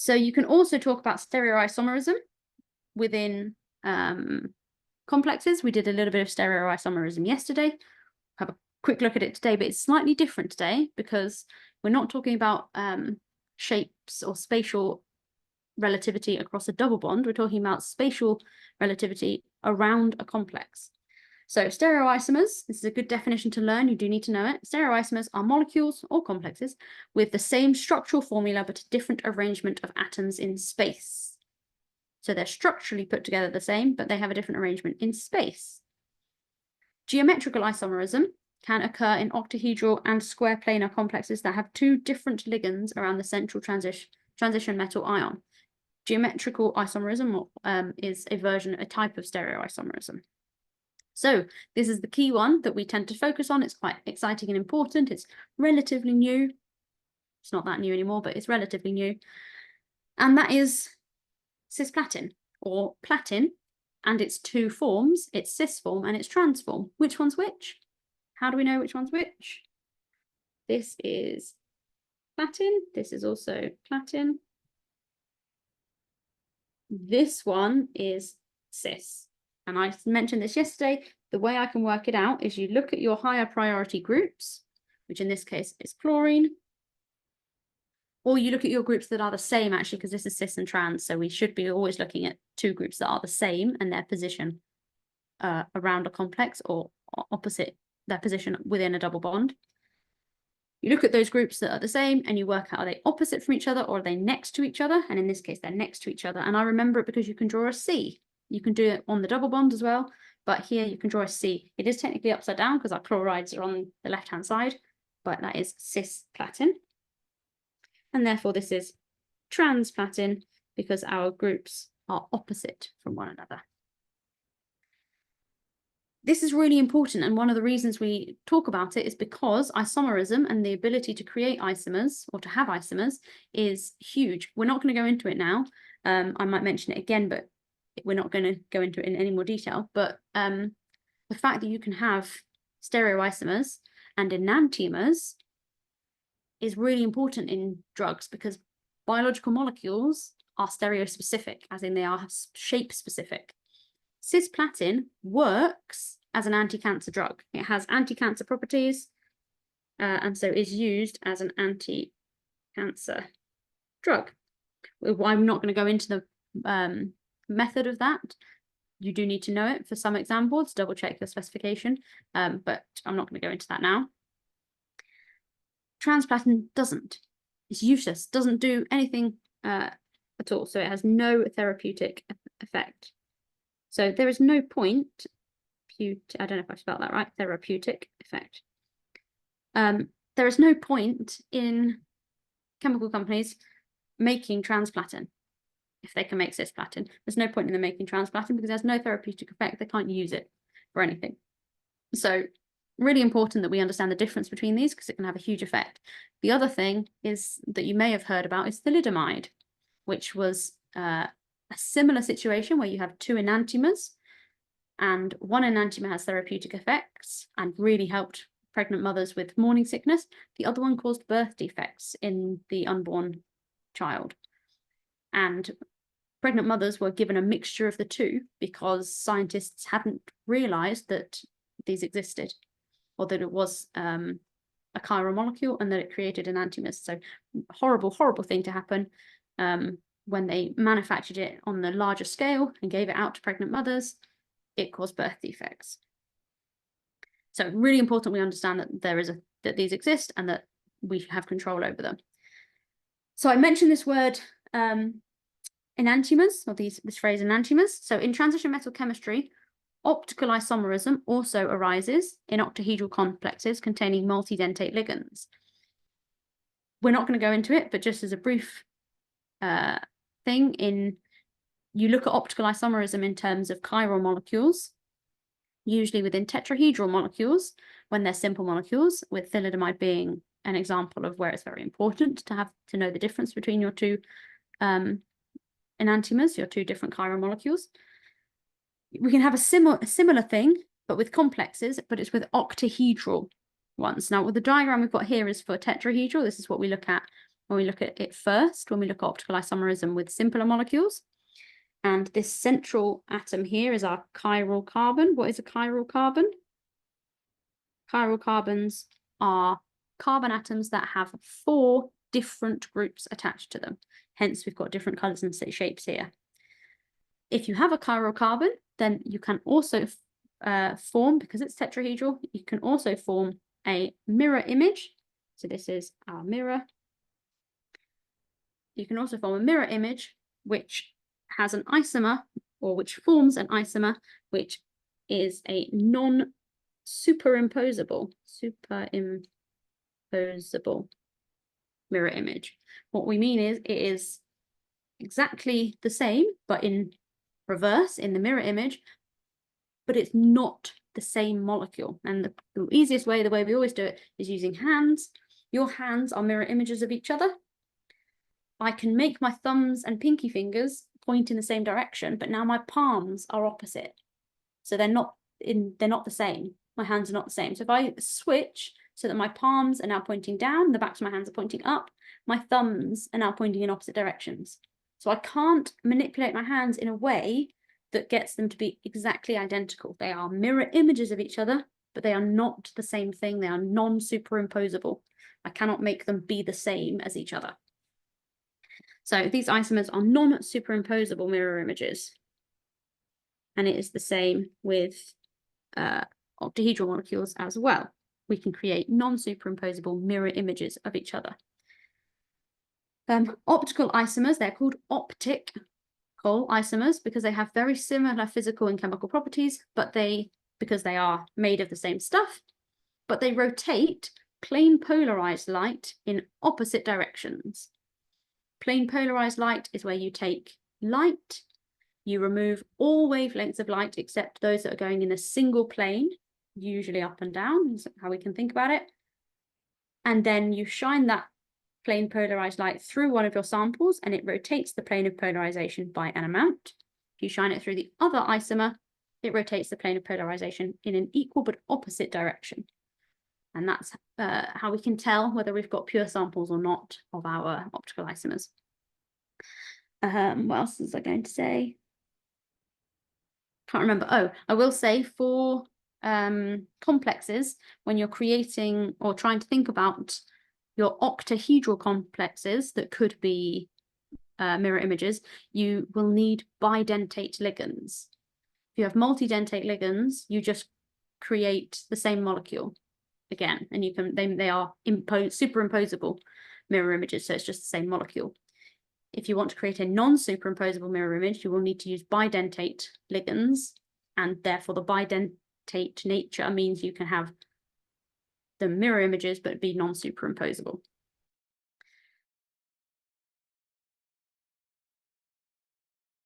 So you can also talk about stereoisomerism within complexes. We did a little bit of stereoisomerism yesterday. Have a quick look at it today, but it's slightly different today because we're not talking about shapes or spatial relativity across a double bond. We're talking about spatial relativity around a complex. So stereoisomers, this is a good definition to learn. You do need to know it. Stereoisomers are molecules or complexes with the same structural formula, but a different arrangement of atoms in space. So they're structurally put together the same, but they have a different arrangement in space. Geometrical isomerism can occur in octahedral and square planar complexes that have two different ligands around the central transition metal ion. Geometrical isomerism is a type of stereoisomerism. So this is the key one that we tend to focus on. It's quite exciting and important. It's relatively new. It's not that new anymore, but it's relatively new. And that is cisplatin or platin, and its two forms, its cis form and its trans form. Which one's which? How do we know which one's which? This is platin. This is also platin. This one is cis. And I mentioned this yesterday. The way I can work it out is you look at your higher priority groups, which in this case is chlorine, or you look at your groups that are the same, actually, because this is cis and trans. So we should be always looking at two groups that are the same and their position around a complex or opposite their position within a double bond. You look at those groups that are the same and you work out, are they opposite from each other or are they next to each other? And in this case, they're next to each other. And I remember it because you can draw a C. You can do it on the double bond as well, but here you can draw a C. It is technically upside down because our chlorides are on the left-hand side, but that is cisplatin. And therefore this is transplatin because our groups are opposite from one another. This is really important, and one of the reasons we talk about it is because isomerism and the ability to create isomers or to have isomers is huge. We're not going to go into it now. I might mention it again, but we're not going to go into it in any more detail. But the fact that you can have stereoisomers and enantiomers is really important in drugs because biological molecules are stereospecific, as in they are shape specific. Cisplatin works as an anti-cancer drug. It has anti-cancer properties and so is used as an anti-cancer drug. I'm not going to go into the method of that. You do need to know it for some examples, double check your specification, but I'm not going to go into that now. Transplatin doesn't. It's useless, doesn't do anything at all. So it has no therapeutic effect. So there is no point, I don't know if I spelled that right, therapeutic effect. There is no point in chemical companies making transplatin if they can make cisplatin. There's no point in them making transplatin because there's no therapeutic effect. They can't use it for anything. So really important that we understand the difference between these because it can have a huge effect. The other thing is that you may have heard about is thalidomide, which was a similar situation where you have two enantiomers and one enantiomer has therapeutic effects and really helped pregnant mothers with morning sickness. The other one caused birth defects in the unborn child. And pregnant mothers were given a mixture of the two because scientists hadn't realized that these existed or that it was a chiral molecule and that it created enantiomers. So horrible, horrible thing to happen. When they manufactured it on the larger scale and gave it out to pregnant mothers, it caused birth defects. So really important we understand that that these exist and that we have control over them. So I mentioned this word enantiomers, or this phrase enantiomers. So in transition metal chemistry, optical isomerism also arises in octahedral complexes containing multidentate ligands. We're not going to go into it, but just as a brief thing, you look at optical isomerism in terms of chiral molecules, usually within tetrahedral molecules when they're simple molecules, with thalidomide being an example of where it's very important to know the difference between your two enantiomers, your two different chiral molecules. We can have a similar thing, but with complexes, but it's with octahedral ones. Now, with the diagram we've got here is for tetrahedral. This is what we look at when we look at it first, when we look at optical isomerism with simpler molecules. And this central atom here is our chiral carbon. What is a chiral carbon? Chiral carbons are carbon atoms that have 4 different groups attached to them. Hence, we've got different colors and shapes here. If you have a chiral carbon, then you can also form, because it's tetrahedral, you can also form a mirror image. So this is our mirror. You can also form a mirror image, which has an isomer, or which forms an isomer, which is a non-superimposable mirror image. What we mean is it is exactly the same, but in reverse in the mirror image, but it's not the same molecule. And the easiest way, the way we always do it, is using hands. Your hands are mirror images of each other. I can make my thumbs and pinky fingers point in the same direction, but now my palms are opposite. So they're not the same. My hands are not the same. So if I switch so that my palms are now pointing down, the backs of my hands are pointing up, my thumbs are now pointing in opposite directions. So I can't manipulate my hands in a way that gets them to be exactly identical. They are mirror images of each other, but they are not the same thing. They are non-superimposable. I cannot make them be the same as each other. So these isomers are non-superimposable mirror images. And it is the same with octahedral molecules as well. We can create non-superimposable mirror images of each other. Optical isomers, they're called optical isomers because they have very similar physical and chemical properties, but because they are made of the same stuff, but they rotate plane polarized light in opposite directions. Plane polarized light is where you take light, you remove all wavelengths of light except those that are going in a single plane, usually up and down, is how we can think about it. And then you shine that plane polarized light through one of your samples and it rotates the plane of polarization by an amount. If you shine it through the other isomer, it rotates the plane of polarization in an equal but opposite direction. And that's how we can tell whether we've got pure samples or not of our optical isomers. What else was I going to say? Can't remember. Oh, I will say for complexes, when you're creating or trying to think about your octahedral complexes that could be mirror images, you will need bidentate ligands. If you have multidentate ligands, you just create the same molecule again, and you can they are superimposable mirror images, so it's just the same molecule. If you want to create a non-superimposable mirror image, you will need to use bidentate ligands, and therefore the bidentate nature means you can have the mirror images but be non-superimposable.